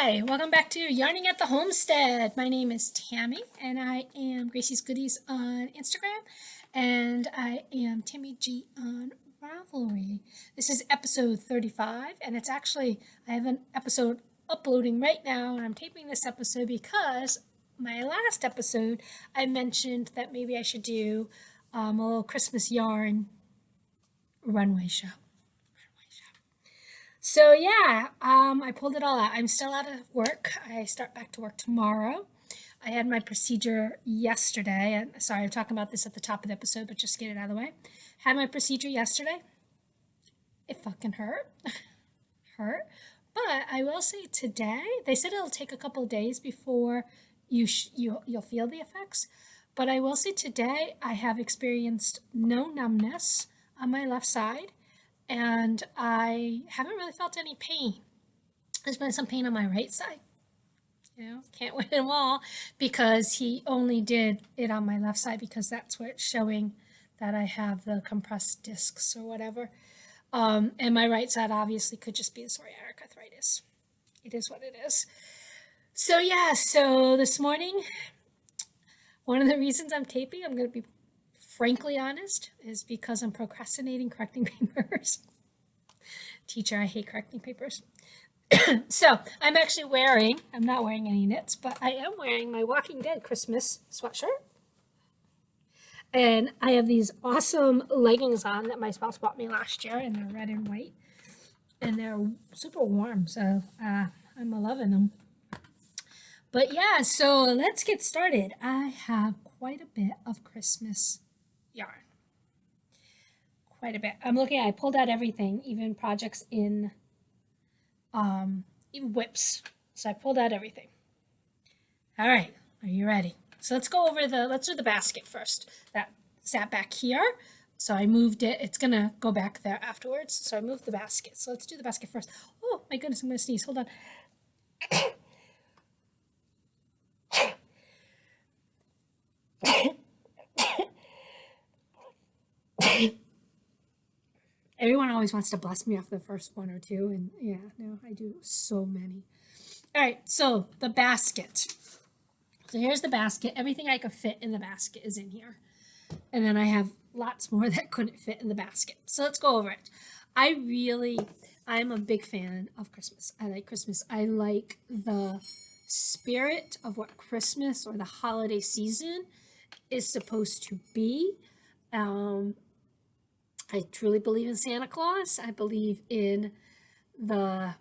Hi, welcome back to Yarning at the Homestead. My name is Tammy and I am Gracie's Goodies on Instagram and I am TammyG on Ravelry. This is episode 35 and it's actually, I have an episode uploading right now and I'm taping this episode because my last episode I mentioned that maybe I should do a little Christmas yarn runway show. So yeah, I pulled it all out. I'm still out of work. I start back to work tomorrow. I had my procedure yesterday. And sorry, I'm talking about this at the top of the episode, but just get it out of the way. Had my procedure yesterday. It fucking hurt. Hurt. But I will say today, they said it'll take a couple of days before you'll feel the effects. But I will say today, I have experienced no numbness on my left side. And I haven't really felt any pain. There's been some pain on my right side. Can't win them all because he only did it on my left side because that's where it's showing that I have the compressed discs or whatever. And my right side obviously could just be the psoriatic arthritis. It is what it is. So yeah, so this morning, one of the reasons I'm taping, I'm going to be frankly honest, is because I'm procrastinating correcting papers. Teacher, I hate correcting papers. So I'm actually I'm not wearing any knits, but I am wearing my Walking Dead Christmas sweatshirt. And I have these awesome leggings on that my spouse bought me last year, and they're red and white. And they're super warm, so I'm loving them. But yeah, so let's get started. I have quite a bit of Christmas yarn. Quite a bit. I pulled out everything, even projects in even whips. So I pulled out everything. All right, are you ready? So let's do the basket first. That sat back here. So I moved it. It's gonna go back there afterwards. So I moved the basket. So let's do the basket first. Oh my goodness, I'm gonna sneeze. Hold on. Everyone always wants to bless me off the first one or two, and yeah, no, I do so many. All right, so the basket. So here's the basket. Everything I could fit in the basket is in here. And then I have lots more that couldn't fit in the basket. So let's go over it. I'm a big fan of Christmas. I like Christmas. I like the spirit of what Christmas or the holiday season is supposed to be. I truly believe in Santa Claus. I believe in what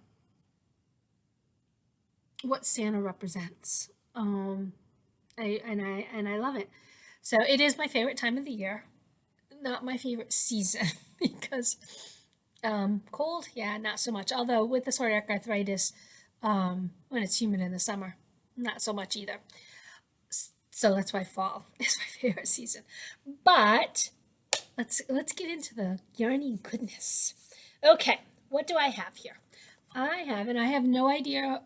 Santa represents. I love it. So it is my favorite time of the year, not my favorite season because cold, yeah, not so much. Although with the psoriatic arthritis, when it's humid in the summer, not so much either. So that's why fall is my favorite season. But let's get into the yarny goodness. Okay, what do I have here? I have no idea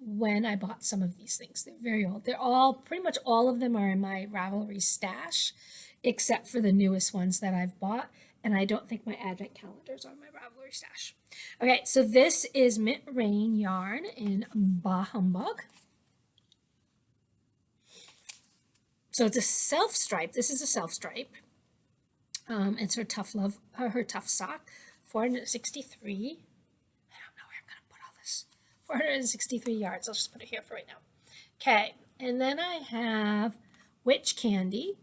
when I bought some of these things. They're very old. Pretty much all of them are in my Ravelry stash, except for the newest ones that I've bought. And I don't think my advent calendars are in my Ravelry stash. Okay, so this is MintRain yarn in Bah Humbug. So it's a self stripe. This is a self stripe. It's her tough sock, 463. I don't know where I'm going to put all this. 463 yards. I'll just put it here for right now. Okay, and then I have Witch Candy,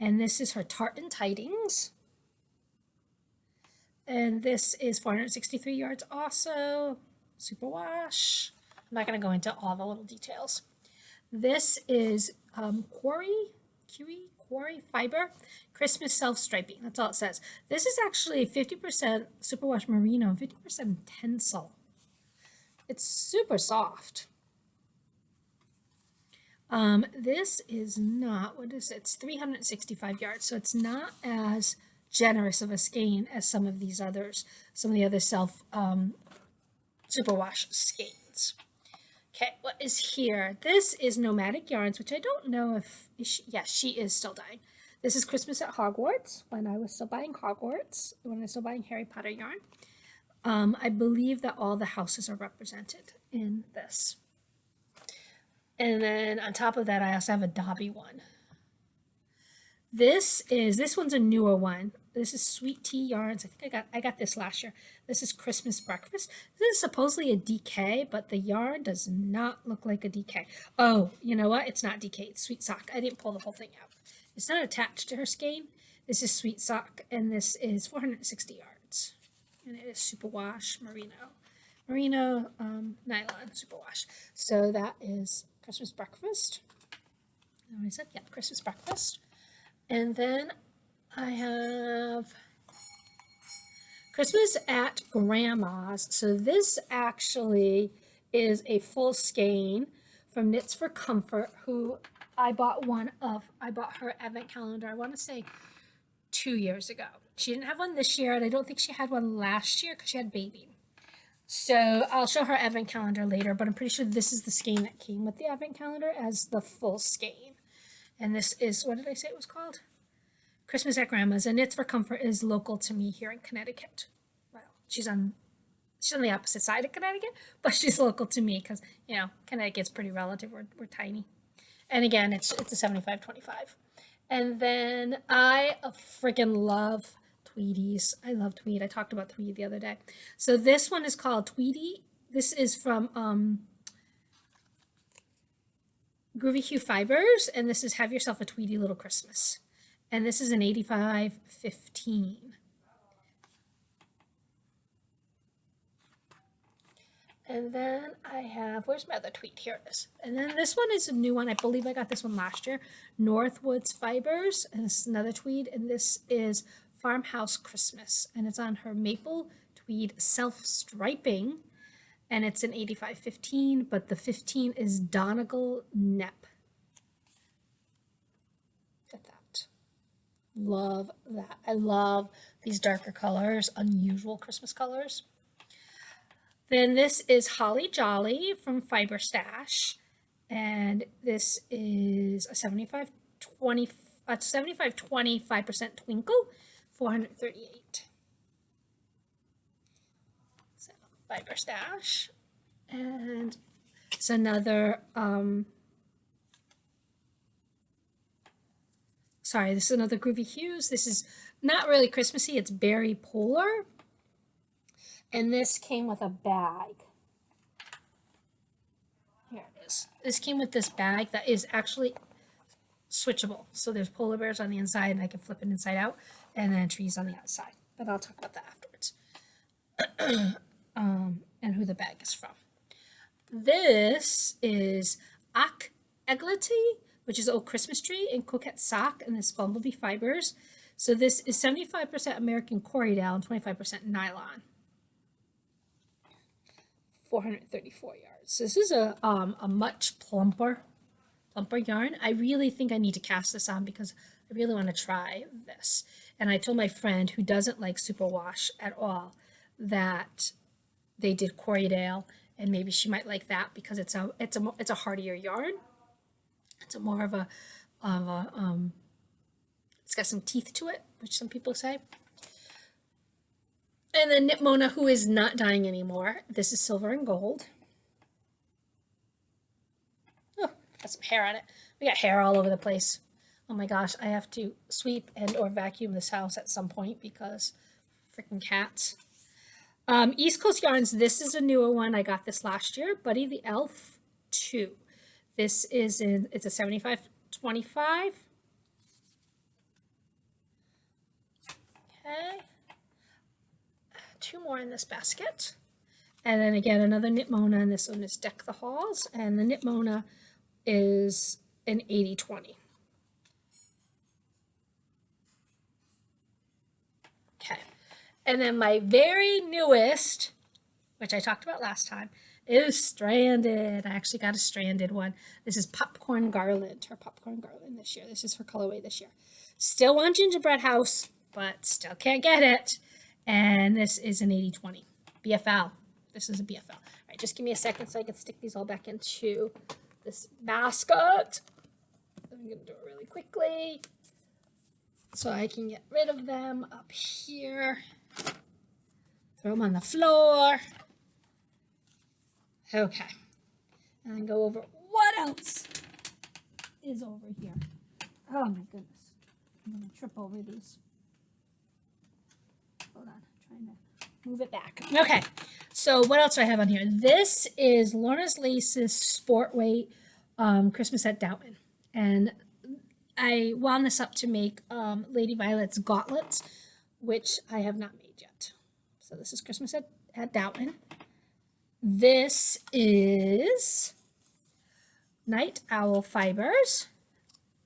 and this is her tartan tidings. And this is 463 yards also. Superwash. I'm not going to go into all the little details. This is Quarry Fiber Christmas self-striping. That's all it says. This is actually 50% superwash merino and 50% tencel. It's super soft. This is not, what is it? It's 365 yards, so it's not as generous of a skein as some of the other self superwash skeins. Okay, what is here? This is Nomadic Yarns, which I don't know if, she is still dying. This is Christmas at Hogwarts, when I was still buying Harry Potter yarn. I believe that all the houses are represented in this. And then on top of that, I also have a Dobby one. This one's a newer one. This is Sweet Tea Yarns. I think I got this last year. This is Christmas Breakfast. This is supposedly a DK, but the yarn does not look like a DK. Oh, you know what? It's not DK. It's Sweet Sock. I didn't pull the whole thing out. It's not attached to her skein. This is Sweet Sock, and this is 460 yards. And it is superwash merino nylon superwash. So that is Christmas Breakfast. What I said? Yeah, Christmas Breakfast. And then I have Christmas at Grandma's. So this actually is a full skein from Knits for Comfort, who I bought her advent calendar, I want to say 2 years ago. She didn't have one this year, and I don't think she had one last year because she had baby. So I'll show her advent calendar later, but I'm pretty sure this is the skein that came with the advent calendar as the full skein. And this is, what did I say it was called? Christmas at Grandma's. And Knits for Comfort is local to me here in Connecticut. Well, she's on the opposite side of Connecticut, but she's local to me because, you know, Connecticut's pretty relative. We're tiny. And again, it's a 75-25. And then I freaking love Tweedies. I love Tweed. I talked about Tweed the other day. So this one is called Tweedy. This is from Groovy Fibers, and this is Have Yourself a Tweedy Little Christmas. And this is an 85-15. And then I have, where's my other tweet? Here it is. And then this one is a new one. I believe I got this one last year. Northwoods Fibers, and this is another tweed, and this is Farmhouse Christmas. And it's on her maple tweed self-striping, and it's an 85-15, but the 15 is Donegal Nep. Look at that. Love that. I love these darker colors, unusual Christmas colors. Then this is Holly Jolly from Fiber Stash, and this is a 75-20, 5% twinkle, 438. So Fiber Stash, and it's another. Sorry, this is another Groovy Hues. This is not really Christmassy. It's berry polar. And this came with a bag. Here it is. This came with this bag that is actually switchable. So there's polar bears on the inside, and I can flip it inside out, and then trees on the outside. But I'll talk about that afterwards. And who the bag is from. This is Ak Eglity, which is Old Christmas Tree, and Coquette Sock, and this Bumblebee Fibers. So this is 75% American Corriedale and 25% nylon. 434 yards. So this is a much plumper yarn. I really think I need to cast this on because I really want to try this. And I told my friend who doesn't like superwash at all that they did Corriedale, and maybe she might like that because it's a hardier yarn. It's a more of a it's got some teeth to it, which some people say. And then Knit Mona, who is not dying anymore. This is Silver and Gold. Oh, got some hair on it. We got hair all over the place. Oh my gosh, I have to sweep and or vacuum this house at some point because freaking cats. East Coast Yarns, this is a newer one. I got this last year. Buddy the Elf 2. This is it's a 75-25. Okay. 2 more in this basket. And then again, another Knit Mona, and this one is Deck the Halls, and the Knit Mona is an 80-20. Okay. And then my very newest, which I talked about last time, is Stranded. I actually got a Stranded one. This is Popcorn Garland, her Popcorn Garland this year. This is her colorway this year. Still want Gingerbread House, but still can't get it. And this is an 80-20 BFL. This is a BFL. All right, just give me a second so I can stick these all back into this basket. I'm going to do it really quickly so I can get rid of them up here. throw them on the floor. Okay. And then go over what else is over here. Oh my goodness. I'm going to trip over these. Hold on. Trying to move it back. Okay. So what else do I have on here? This is Lorna's Laces Sport Weight Christmas at Downton. And I wound this up to make Lady Violet's gauntlets, which I have not made yet. So this is Christmas at Downton. This is Night Owl Fibers.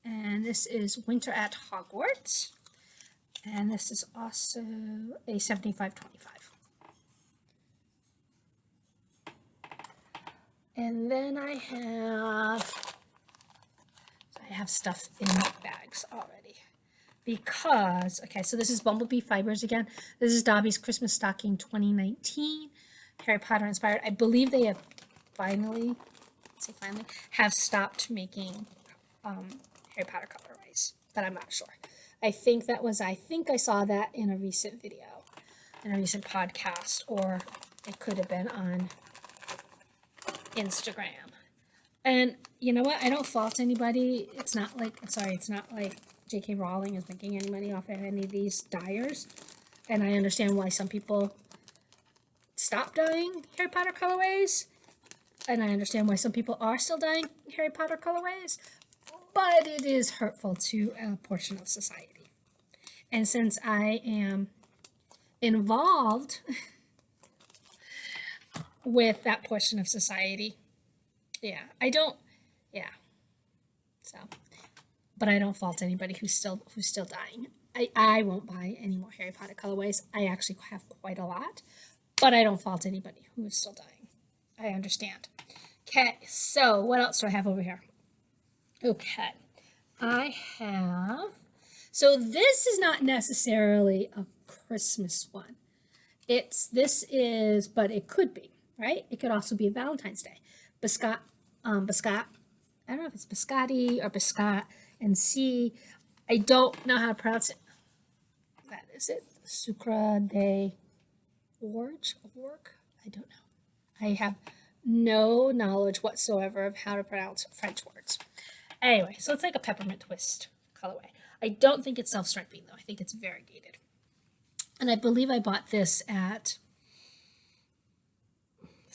And this is Winter at Hogwarts. And this is also a 75-25. And then I have stuff in bags already. Because, okay, so this is Bumblebee Fibers again. This is Dobby's Christmas Stocking 2019. Harry Potter inspired. I believe they have finally have stopped making Harry Potter colorways, but I'm not sure. I think I saw that in a recent video, in a recent podcast, or it could have been on Instagram. And you know what? I don't fault anybody. It's not like J.K. Rowling is making any money off of any of these dyers. And I understand why some people stop dyeing Harry Potter colorways. And I understand why some people are still dyeing Harry Potter colorways. But it is hurtful to a portion of society. And since I am involved with that portion of society, so, but I don't fault anybody who's still dying. I won't buy any more Harry Potter colorways. I actually have quite a lot, but I don't fault anybody who is still dying. I understand. Okay, so what else do I have over here? Okay, so this is not necessarily a Christmas one. But it could be, right? It could also be a Valentine's Day. Biscotte, I don't know if it's biscotti or biscotte and C. I don't know how to pronounce it. That is it. Sucre de Orge? I don't know. I have no knowledge whatsoever of how to pronounce French words. Anyway, so it's like a peppermint twist colorway. I don't think it's self-striping, though. I think it's variegated. And I believe I bought this at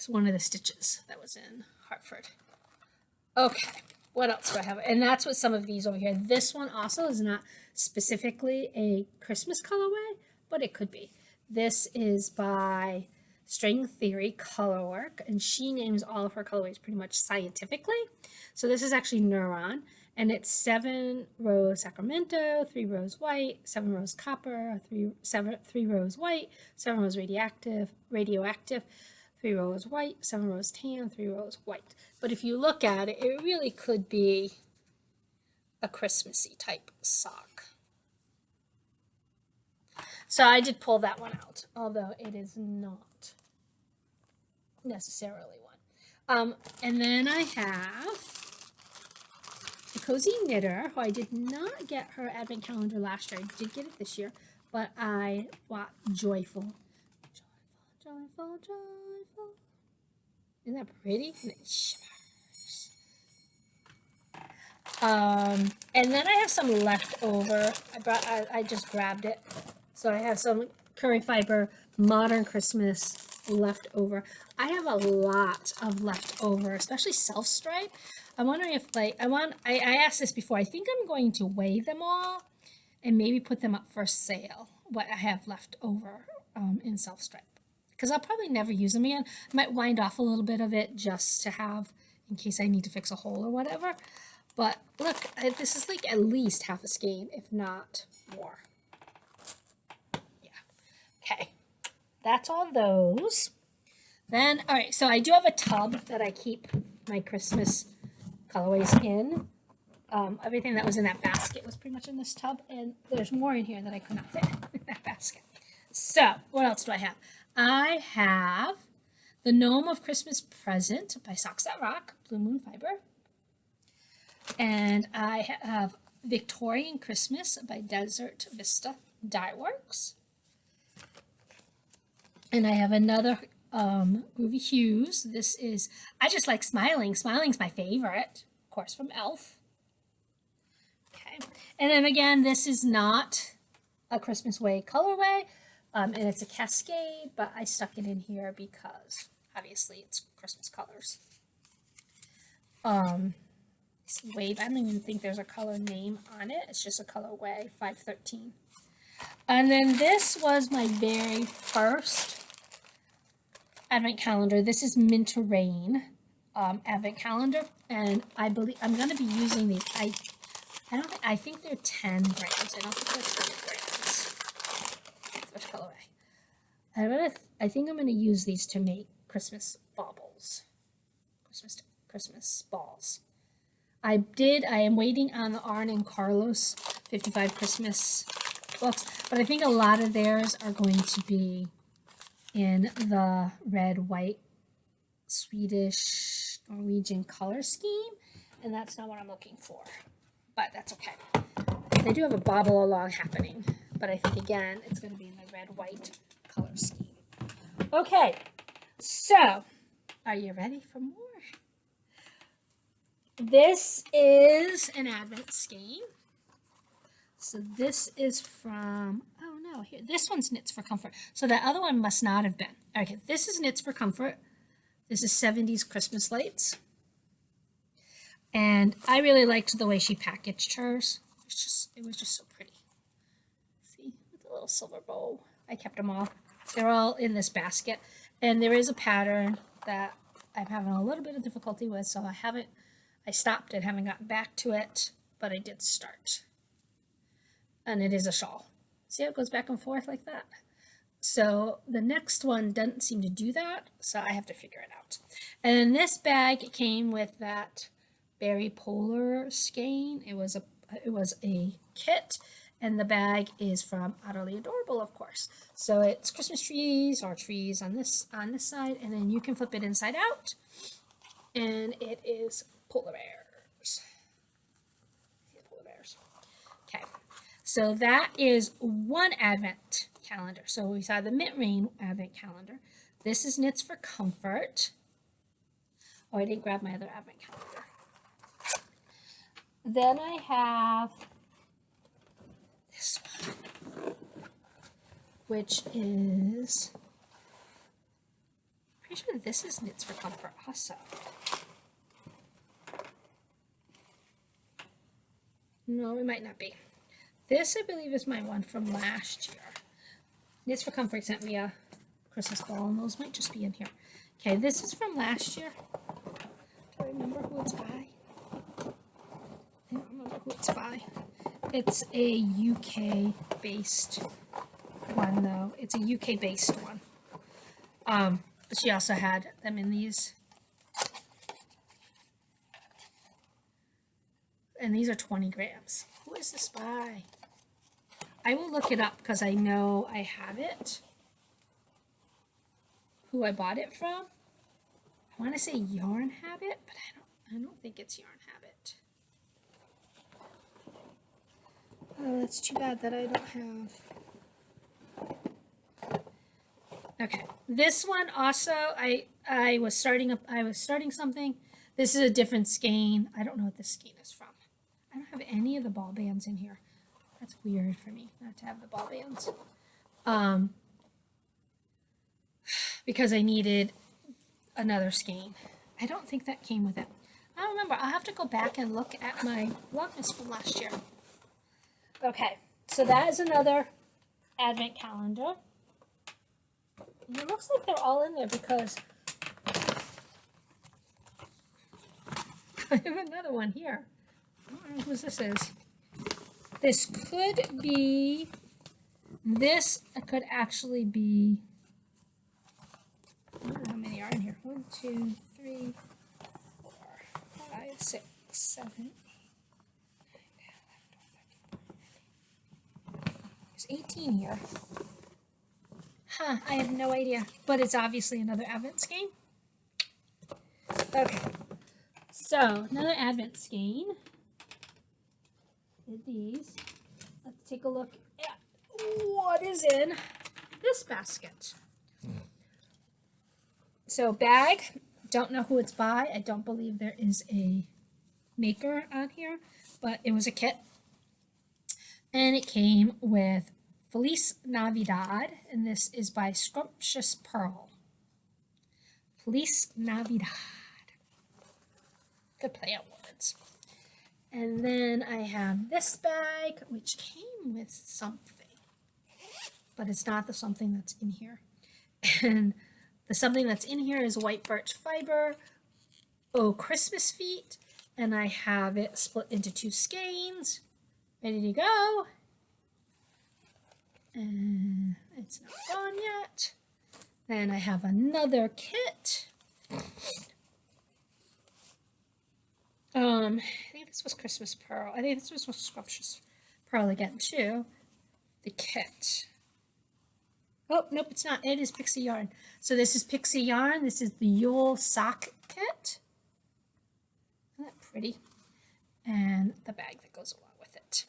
one of the stitches that was in Hartford. Okay, what else do I have? And that's what some of these over here. This one also is not specifically a Christmas colorway, but it could be. This is by String Theory Colorwork, and she names all of her colorways pretty much scientifically. So this is actually Neuron, and it's 7 rose Sacramento, 3 rose white, 7 rose copper, 3 rose white, 7 rose radioactive, 3 rose white, 7 rose tan, 3 rose white. But if you look at it, it really could be a Christmassy type sock. So I did pull that one out, although it is not necessarily one. And then I have the Cozy Knitter, who I did not get her advent calendar last year. I did get it this year, but I bought Joyful. Isn't that pretty? And it shimmers. And then I have some leftover. I just grabbed it. So I have some Curry Fiber Modern Christmas leftover. I have a lot of leftover, especially self-stripe. I'm wondering if I asked this before. I think I'm going to weigh them all and maybe put them up for sale, what I have left over in self-stripe. Because I'll probably never use them again. I might wind off a little bit of it just to have in case I need to fix a hole or whatever. But look, this is like at least half a skein, if not more. Yeah. Okay. That's all those. Then, all right, so I do have a tub that I keep my Christmas colorways in. Everything that was in that basket was pretty much in this tub, and there's more in here that I could not fit in that basket. So, what else do I have? I have the Gnome of Christmas Present by Socks That Rock, Blue Moon Fiber. And I have Victorian Christmas by Desert Vista Dye Works. And I have another Groovy Hues. This is, I just like Smiling. Smiling's my favorite, of course, from Elf. Okay. And then again, this is not a Christmas Way colorway, and it's a Cascade, but I stuck it in here because obviously it's Christmas colors. Wait, I don't even think there's a color name on it. It's just a colorway, 513. And then this was my very first advent calendar. This is MintRain advent calendar, and I believe I'm going to be using these. I think they're 10 grams. I don't think they're 20 grams. Which colorway? I think I'm gonna use these to make Christmas baubles. Christmas balls. I am waiting on the Arn and Carlos 55 Christmas books, but I think a lot of theirs are going to be in the red, white, Swedish, Norwegian color scheme, and that's not what I'm looking for, but that's okay. They do have a bobble along happening, but I think again it's going to be in the red, white color scheme. Okay, so are you ready for more? This is an advent skein. So this is from, oh no, here, this one's Knits for Comfort. So that other one must not have been. Okay, this is Knits for Comfort. This is 70s Christmas lights. And I really liked the way she packaged hers. It was just so pretty. See, with a little silver bow. I kept them all. They're all in this basket. And there is a pattern that I'm having a little bit of difficulty with, so I stopped and haven't gotten back to it, but I did start. And it is a shawl. See how it goes back and forth like that? So the next one doesn't seem to do that, so I have to figure it out. And then this bag came with that Berry Polar skein. It was a kit, and the bag is from Utterly Adorable, of course. So it's Christmas trees or trees on this side, and then you can flip it inside out, and it is polar bears. Polar bears. Okay, so that is one advent calendar. So we saw the MintRain advent calendar. This is Knits for Comfort. Oh, I didn't grab my other advent calendar. Then I have this one, which is, pretty sure this is Knits for Comfort also. No, it might not be. This, I believe, is my one from last year. Knits for Comfort sent me a Christmas ball, and those might just be in here. Okay, this is from last year. Do I remember who it's by? I don't remember who it's by. It's a UK-based one, though. It's a UK-based one. But she also had them in these. And these are 20 grams. Who is this by? I will look it up because I know I have it. Who I bought it from. I want to say Yarn Habit, but I don't think it's Yarn Habit. Oh, that's too bad that I don't have. Okay, this one also I was starting something. This is a different skein. I don't know what this skein is from. I don't have any of the ball bands in here. That's weird for me not to have the ball bands. Because I needed another skein. I don't think that came with it. I don't remember. I'll have to go back and look at my Vlogmas from last year. Okay, so that is another advent calendar. And it looks like they're all in there because I have another one here. I don't know whose this is. This could be, this could actually be, I don't know how many are in here. 1, 2, 3, 4, 5, 6, 7, 8, 9, 10, 11, 12, 13. There's 18 here. Huh, I have no idea. But it's obviously another advent skein. Okay. So, another advent skein. These. Let's take a look at what is in this basket. So bag, don't know who it's by. I don't believe there is a maker on here, but it was a kit. And it came with Feliz Navidad, and this is by Scrumptious Pearl. Feliz Navidad. Good play on words. And then I have this bag, which came with something, but it's not the something that's in here. And the something that's in here is white birch fiber, Christmas feet, and I have it split into 2 skeins. Ready to go. And it's not gone yet. Then I have another kit. I think this was Christmas Pearl. I think this was Scrumptious Pearl again too. The kit. Oh, nope, it's not. It is Pixie Yarn. So this is Pixie Yarn. This is the Yule sock kit. Isn't that pretty? And the bag that goes along with it.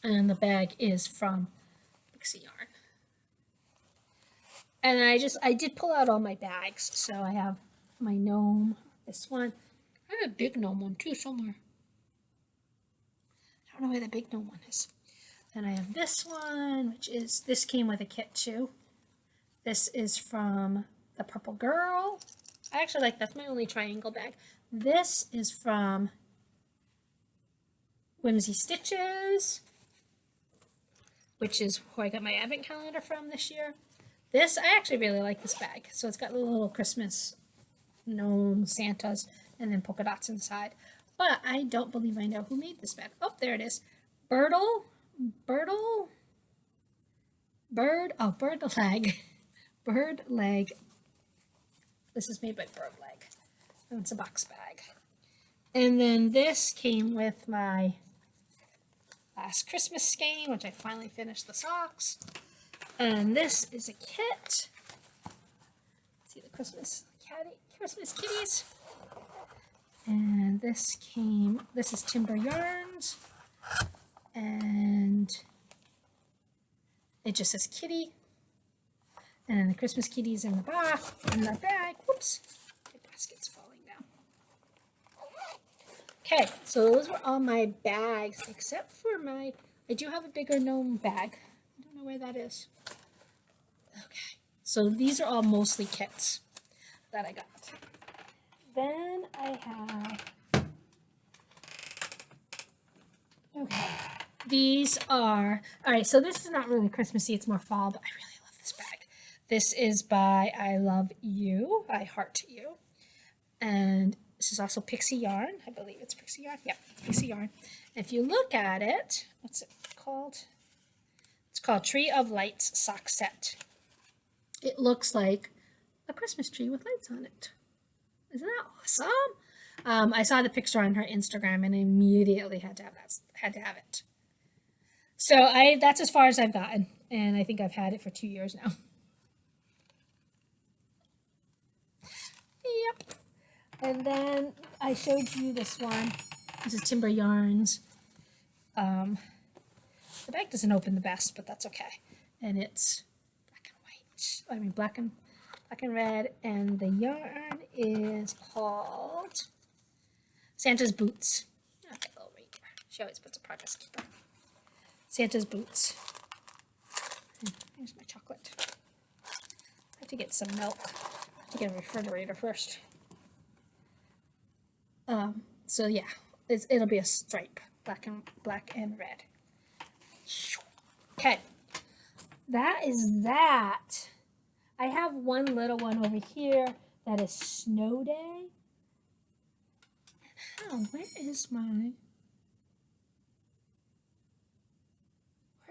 And the bag is from Pixie Yarn. And I did pull out all my bags. So I have my gnome, this one. I have a big gnome one too somewhere. I don't know where the big gnome one is. Then I have this one, which is, this came with a kit too. This is from the Purple Girl. I actually like, that's my only triangle bag. This is from WhimzeeStitches, which is who I got my advent calendar from this year. This, I actually really like this bag. So it's got little Christmas gnome Santas and then polka dots inside. But I don't believe I know who made this bag. Oh, there it is. Bird leg. This is made by Bird Leg. And it's a box bag. And then this came with my last Christmas skein, which I finally finished the socks. And this is a kit. See the Christmas kitties. And this is Timber Yarns. And it just says kitty. And then the Christmas kitties in the box, in the bag. Whoops, my basket's falling down. Okay, so those were all my bags, except for I do have a bigger gnome bag. I don't know where that is. Okay, so these are all mostly kits that I got. Then I have, okay, these are, all right, so this is not really Christmassy, it's more fall, but I really love this bag. This is by I Love You, I Heart You. And this is also Pixie Yarn. I believe it's Pixie Yarn. Yep, Pixie Yarn. And if you look at it, what's it called? It's called Tree of Lights Sock Set. It looks like a Christmas tree with lights on it. Isn't that awesome? I saw the picture on her Instagram and I immediately had to have it. So that's as far as I've gotten, and I think I've had it for 2 years now. Yep. And then I showed you this one. This is Timber Yarns. The bag doesn't open the best, but that's okay. And it's black and white. I mean black and red. And the yarn is called Santa's Boots. Okay, little reindeer. She always puts a progress keeper. Santa's Boots. Here's my chocolate. I have to get some milk. I have to get a refrigerator first. So yeah, it'll be a stripe, black and red. Okay, that is that. I have one little one over here that is Snow Day. Where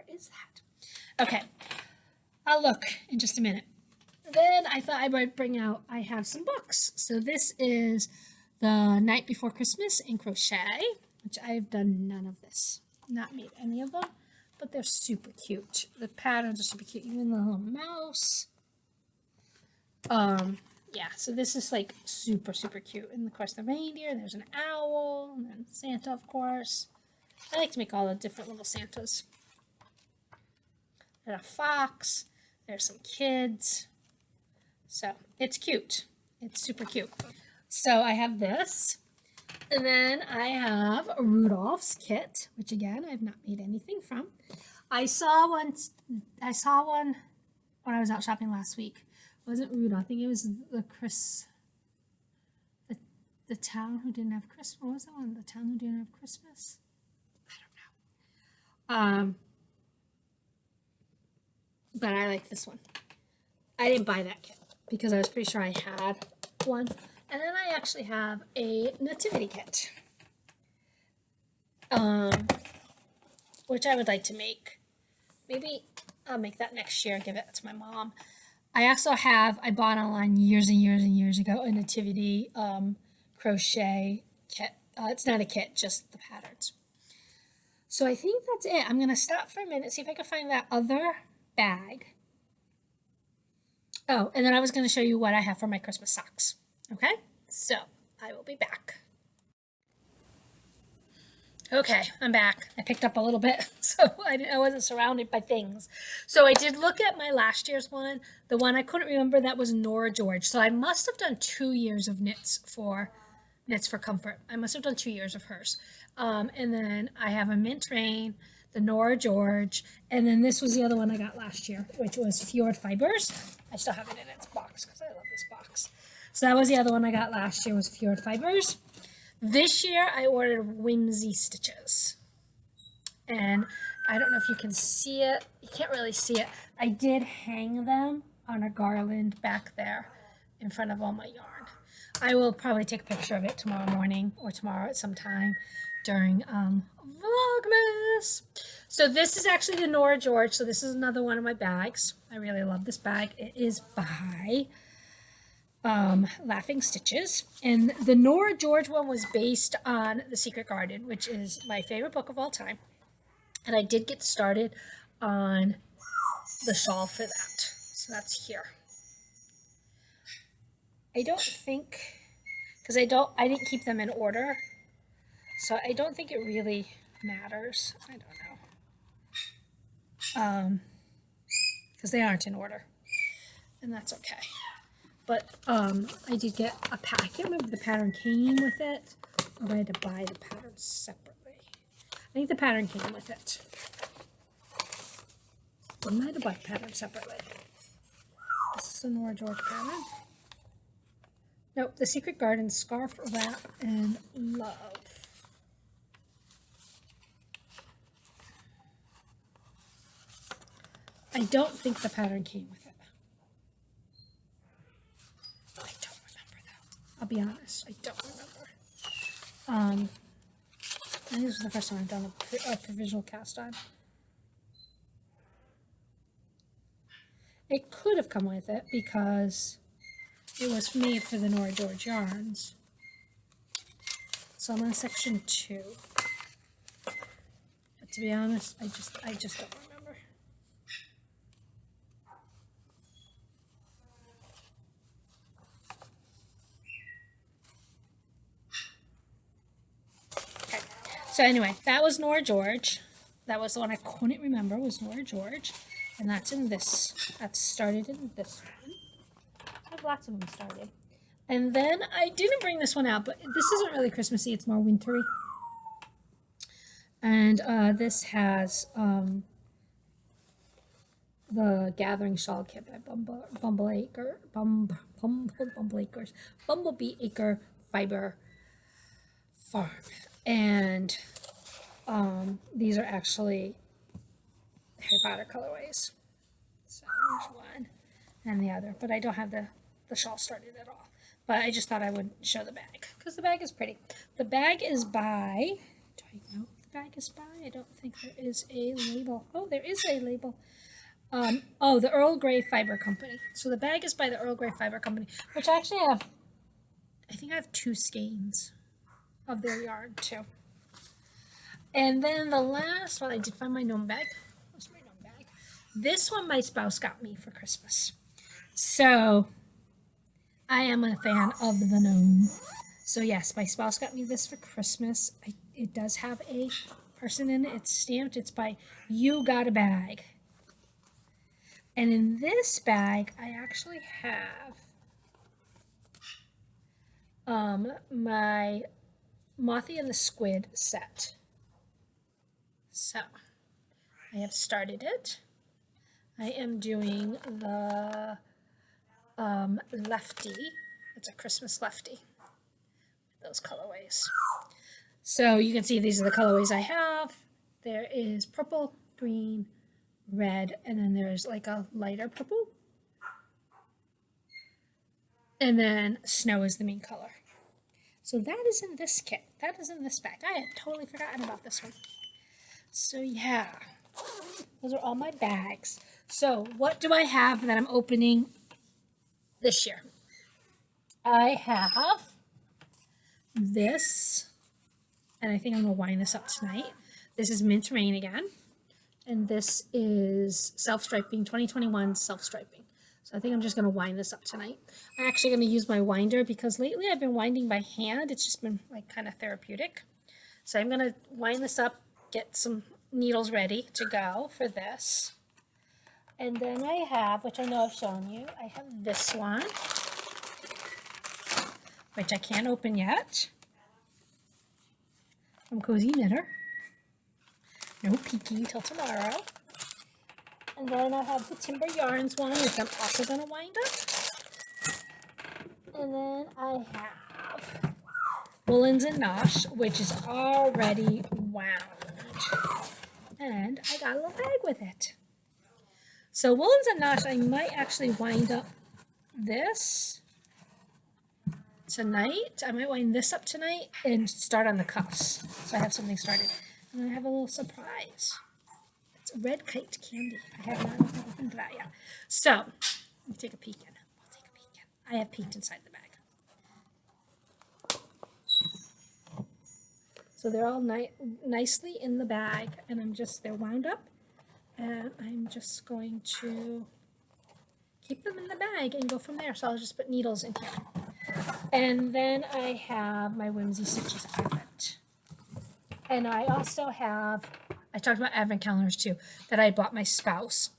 is that? Okay, I'll look in just a minute. Then I thought I might bring out, I have some books. So this is The Night Before Christmas in Crochet, which I've done none of this. Not made any of them, but they're super cute. The patterns are super cute, even the little mouse. Yeah, so this is like super, super cute. And of course the reindeer, there's an owl, and then Santa, of course. I like to make all the different little Santas. There's a fox, there's some kids, So it's cute. It's super cute. So I have this. And then I have Rudolph's kit, which again, I've not made anything from. I saw one when I was out shopping last week. It wasn't Rudolph. I think it was the town who didn't have Christmas. What was that one? The town who didn't have Christmas? I don't know. But I like this one. I didn't buy that kit because I was pretty sure I had one. And then I actually have a nativity kit, which I would like to make. Maybe I'll make that next year, give it to my mom. I also have, I bought online years and years and years ago, a nativity crochet kit. It's not a kit, just the patterns. So I think that's it. I'm going to stop for a minute, see if I can find that other bag. Oh, and then I was going to show you what I have for my Christmas socks. Okay, so I will be back. Okay, I'm back. I picked up a little bit, so I wasn't surrounded by things. So I did look at my last year's one. The one I couldn't remember, that was Nora George. So I must have done 2 years of Knits for Comfort. I must have done 2 years of hers. And then I have a MintRain, the Nora George, and then this was the other one I got last year, which was Fjord Fibers. I still have it in its box because I love this box. So that was the other one I got last year, was Fjord Fibers. This year I ordered WhimzeeStitches. And I don't know if you can see it. You can't really see it. I did hang them on a garland back there in front of all my yarn. I will probably take a picture of it tomorrow morning or tomorrow at some time during Vlogmas. So this is actually the Nora George. So this is another one of my bags. I really love this bag. It is by Laughing Stitches, and the Nora George one was based on The Secret Garden, which is my favorite book of all time, and I did get started on the shawl for that, so that's here. I don't think, because I didn't keep them in order, so I don't think it really matters. I don't know, because they aren't in order, and that's okay. But I did get a pack. I can't remember if the pattern came with it or I had to buy the pattern separately. I think the pattern came with it. I might have bought the pattern separately. This is the Nora George pattern. Nope, The Secret Garden, Scarf, Wrap, and Love. I don't think the pattern came with it. I'll be honest, I don't remember. I think this is the first time I've done a provisional cast on. It could have come with it because it was made for the Nora George yarns. So I'm on section 2. But to be honest, I just don't remember. So anyway, that was Nora George. That was the one I couldn't remember, was Nora George. And that's in this. That's started in this one. I have lots of them started. And then I didn't bring this one out, but this isn't really Christmassy. It's more wintry. And this has the Gathering Shawl Kit by Bumblebee Acre Fiber Farm. And these are actually Harry Potter colorways. So there's one and the other, but I don't have the shawl started at all. But I just thought I would show the bag because the bag is pretty. The bag is by, do I know what the bag is by? I don't think there is a label. Oh, there is a label. Oh, the Earl Grey Fiber Company. So the bag is by the Earl Grey Fiber Company, which I actually have, I think I have 2 skeins of their yarn too. And then the last one, I did find my gnome bag. Where's my gnome bag? This one my spouse got me for Christmas. So I am a fan of the gnome. So yes, my spouse got me this for Christmas. It does have a person in it. It's stamped. It's by You Got a Bag. And in this bag, I actually have my Mothy and the Squid set. So I have started it. I am doing the lefty. It's a Christmas lefty. Those colorways. So you can see these are the colorways I have. There is purple, green, red, and then there's like a lighter purple. And then snow is the main color. So that is in this kit. That is in this bag. I had totally forgotten about this one. So yeah, those are all my bags. So what do I have that I'm opening this year? I have this, and I think I'm going to wind this up tonight. This is MintRain again, and this is self-striping, 2021 self-striping. So I think I'm just going to wind this up tonight. I'm actually going to use my winder because lately I've been winding by hand. It's just been like kind of therapeutic. So I'm going to wind this up, get some needles ready to go for this. And then I have, which I know I've shown you, I have this one, which I can't open yet, from Cozy Knitter. No peeking till tomorrow. And then I have the Timber Yarns one, which I'm also going to wind up. And then I have Woolens and Nosh, which is already wound. And I got a little bag with it. So Woolens and Nosh, I might actually wind up this tonight. I might wind this up tonight and start on the cuffs. So I have something started. And I have a little surprise. It's a red kite candy. I have not opened that yet. So let me take a peek in. I'll take a peek in. I have peeked inside the bag. So they're all nicely in the bag, and they're wound up. And I'm just going to keep them in the bag and go from there. So I'll just put needles in here. And then I have my WhimzeeStitches advent. And I also have, I talked about advent calendars too, that I bought my spouse.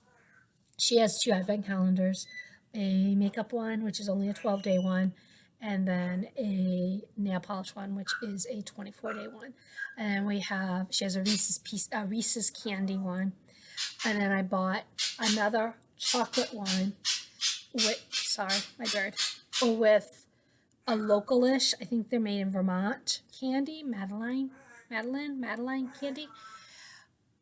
She has 2 advent calendars, a makeup one, which is only a 12-day one, and then a nail polish one, which is a 24-day one. And she has a Reese's candy one. And then I bought another chocolate one with a localish, I think they're made in Vermont, candy, Madeline candy.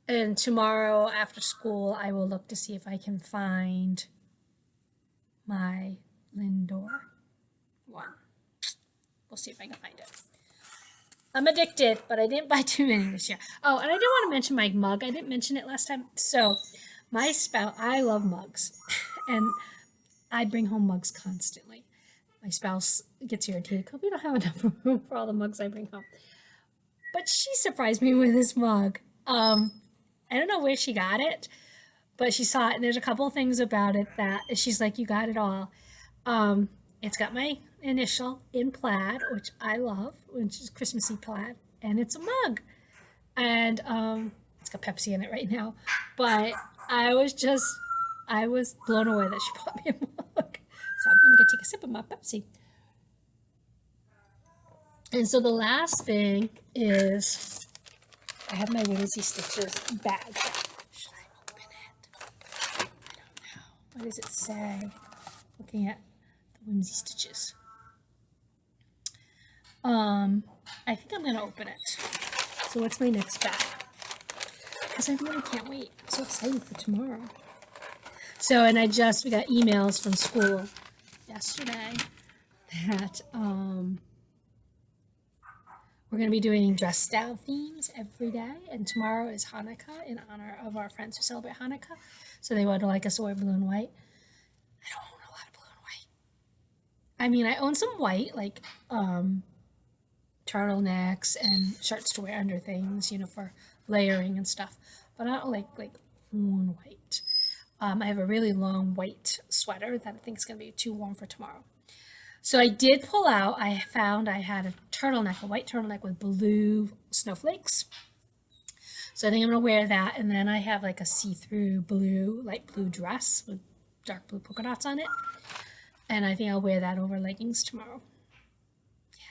And tomorrow after school, I will look to see if I can find my Lindor one. We'll see if I can find it. I'm addicted, but I didn't buy too many this year. Oh, and I did want to mention my mug. I didn't mention it last time. So my spouse, I love mugs, and I bring home mugs constantly. My spouse gets irritated because we don't have enough room for all the mugs I bring home. But she surprised me with this mug. I don't know where she got it, but she saw it, and there's a couple of things about it that she's like, you got it all. It's got my initial in plaid, which I love, which is Christmassy plaid, and it's a mug. And it's got Pepsi in it right now. But I was blown away that she bought me a mug. So I'm going to take a sip of my Pepsi. And so the last thing is I have my WhimzeeStitches bag. Should I open it? I don't know. What does it say? Looking at the WhimzeeStitches. I think I'm going to open it. So what's my next bag? Because I really can't wait. I'm so excited for tomorrow. So, and we got emails from school yesterday that we're going to be doing dress style themes every day. And tomorrow is Hanukkah in honor of our friends who celebrate Hanukkah. So they would like us to wear blue and white. I don't own a lot of blue and white. I mean, I own some white, like turtlenecks and shirts to wear under things, for layering and stuff. But I don't like worn white. I have a really long white sweater that I think is going to be too warm for tomorrow. So I did pull out, I found I had a white turtleneck with blue snowflakes. So I think I'm going to wear that. And then I have like a see-through light blue dress with dark blue polka dots on it. And I think I'll wear that over leggings tomorrow. Yeah.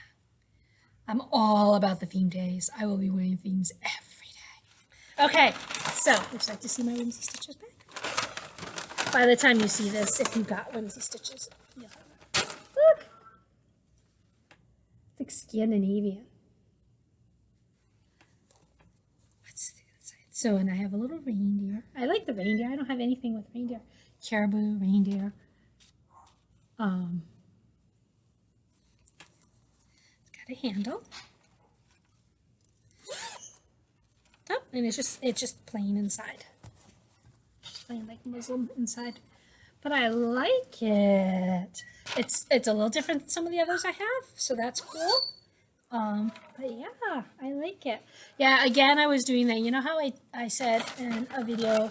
I'm all about the theme days. I will be wearing themes every day. Okay, so would you like to see my WhimzeeStitches bag? By the time you see this, if you got WhimzeeStitches, you'll have it. Look! It's like Scandinavian. What's the inside? So, and I have a little reindeer. I like the reindeer. I don't have anything with reindeer. Caribou, reindeer. It's got a handle. Oh, and it's just plain inside. Plain like Muslim inside. But I like it. It's a little different than some of the others I have, so that's cool. But yeah, I like it. Yeah, again, I was doing that. You know how I said in a video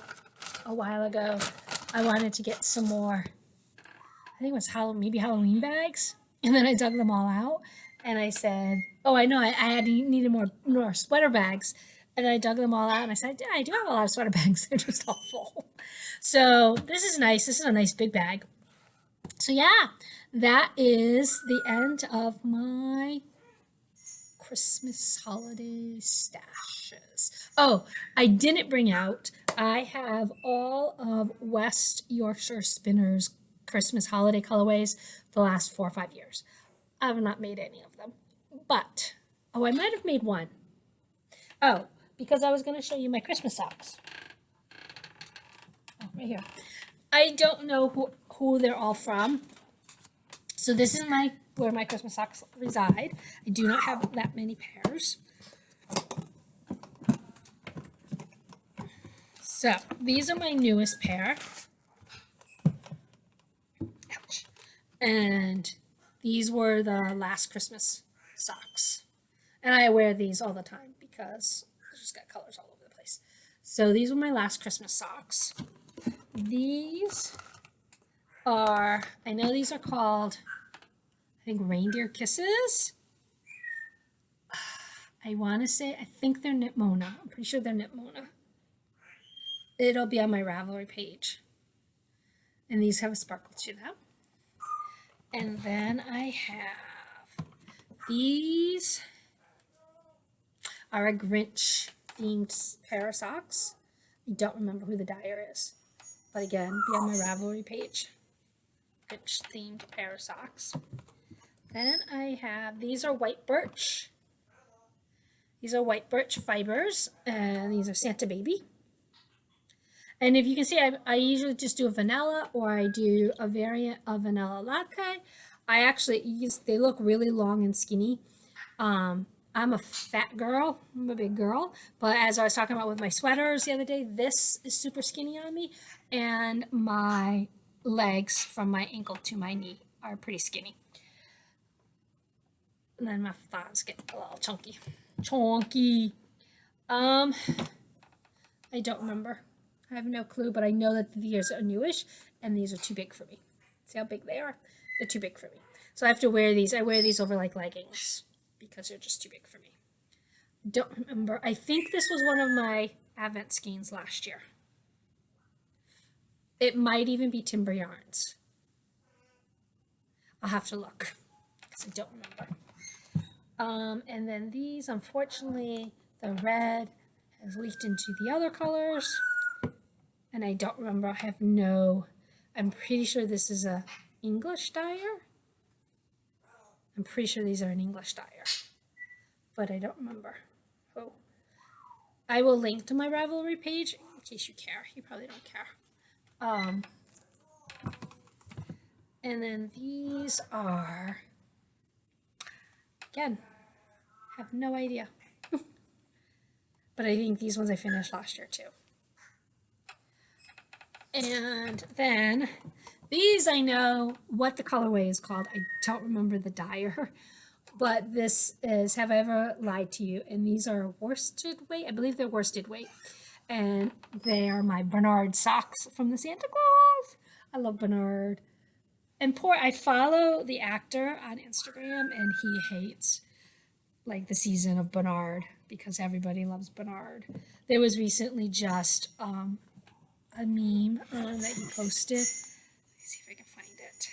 a while ago, I wanted to get some more, I think it was maybe Halloween bags. And then I dug them all out. And I said, oh, I know, I needed more sweater bags. And I dug them all out. And I said, yeah, I do have a lot of sweater bags. They're just all full. So this is nice. This is a nice big bag. So yeah, that is the end of my Christmas holiday stashes. Oh, I didn't bring out, I have all of West Yorkshire Spinners Christmas holiday colorways the last 4 or 5 years. I have not made any of them, but, oh, I might have made one. Oh, because I was going to show you my Christmas socks. Oh, right here. I don't know who they're all from. So this is where my Christmas socks reside. I do not have that many pairs. So these are my newest pair. Ouch. And these were the last Christmas socks. And I wear these all the time because I just got colors all over the place. So these were my last Christmas socks. These are, I know these are called, I think, Reindeer Kisses. I want to say, I think they're Knit Mona. I'm pretty sure they're Knit Mona. It'll be on my Ravelry page. And these have a sparkle to them. And then I have, these are a Grinch themed pair of socks. I don't remember who the dyer is. But again, be on my Ravelry page. Grinch themed pair of socks. Then I have, these are white birch. These are white birch fibers, and these are Santa Baby. And if you can see, I usually just do a vanilla, or I do a variant of vanilla latte. I actually use, they look really long and skinny. I'm a fat girl, I'm a big girl, but as I was talking about with my sweaters the other day, this is super skinny on me, and my legs from my ankle to my knee are pretty skinny. And then my thighs get a little chunky. I don't remember. I have no clue, but I know that these are newish, and these are too big for me. See how big they are? They're too big for me. So I have to wear these. I wear these over like leggings because they're just too big for me. Don't remember. I think this was one of my Advent skeins last year. It might even be Timber Yarns. I'll have to look because I don't remember. And then these, unfortunately, the red has leaked into the other colors. And I don't remember. I have no, I'm pretty sure this is a English dyer. I'm pretty sure these are an English dyer. But I don't remember. Oh. I will link to my Ravelry page in case you care. You probably don't care. And then these are, again, have no idea. But I think these ones I finished last year too. And then these, I know what the colorway is called. I don't remember the dyer. But this is Have I Ever Lied to You? And these are worsted weight. I believe they're worsted weight. And they are my Bernard socks from the Santa Claus. I love Bernard. And I follow the actor on Instagram, and he hates like the season of Bernard because everybody loves Bernard. There was recently just a meme that he posted see if I can find it.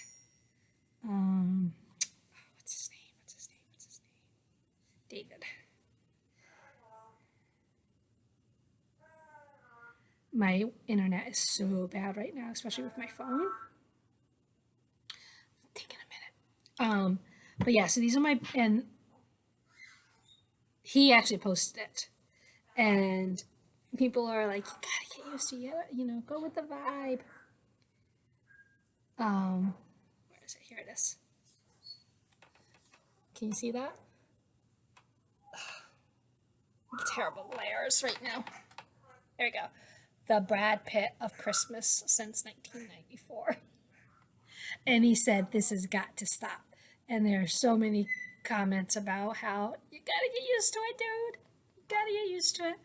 What's his name? David. My internet is so bad right now, especially with my phone. Taking a minute. But yeah, so these are my, and he actually posted it. And people are like, you gotta get used to it, you know, go with the vibe. Where is it? Here it is. Can you see that? Terrible layers right now. There we go. The Brad Pitt of Christmas since 1994. And he said, this has got to stop. And there are so many comments about how you gotta get used to it, dude. You gotta get used to it.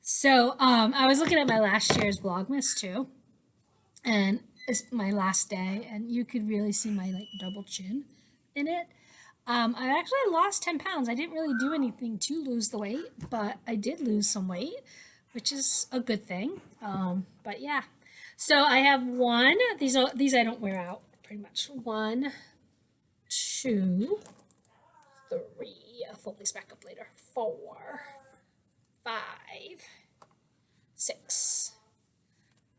So I was looking at my last year's Vlogmas too. And it's my last day. And you could really see my like double chin in it. I actually lost 10 pounds. I didn't really do anything to lose the weight, but I did lose some weight, which is a good thing. But yeah, so I have one. These I don't wear out pretty much. 1, 2, 3. I'll fold these back up later. 4, 5, 6,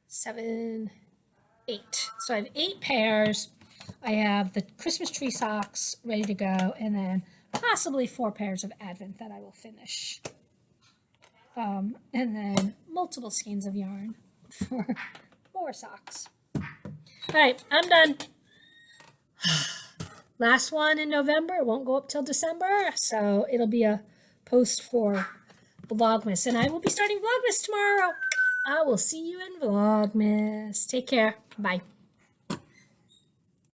7, 8. So I have 8 pairs. I have the Christmas tree socks ready to go, and then possibly 4 pairs of Advent that I will finish. And then multiple skeins of yarn for more socks. All right, I'm done. Last one in November. It won't go up till December, so it'll be a post for Vlogmas, and I will be starting Vlogmas tomorrow. I will see you in Vlogmas. Take care. Bye.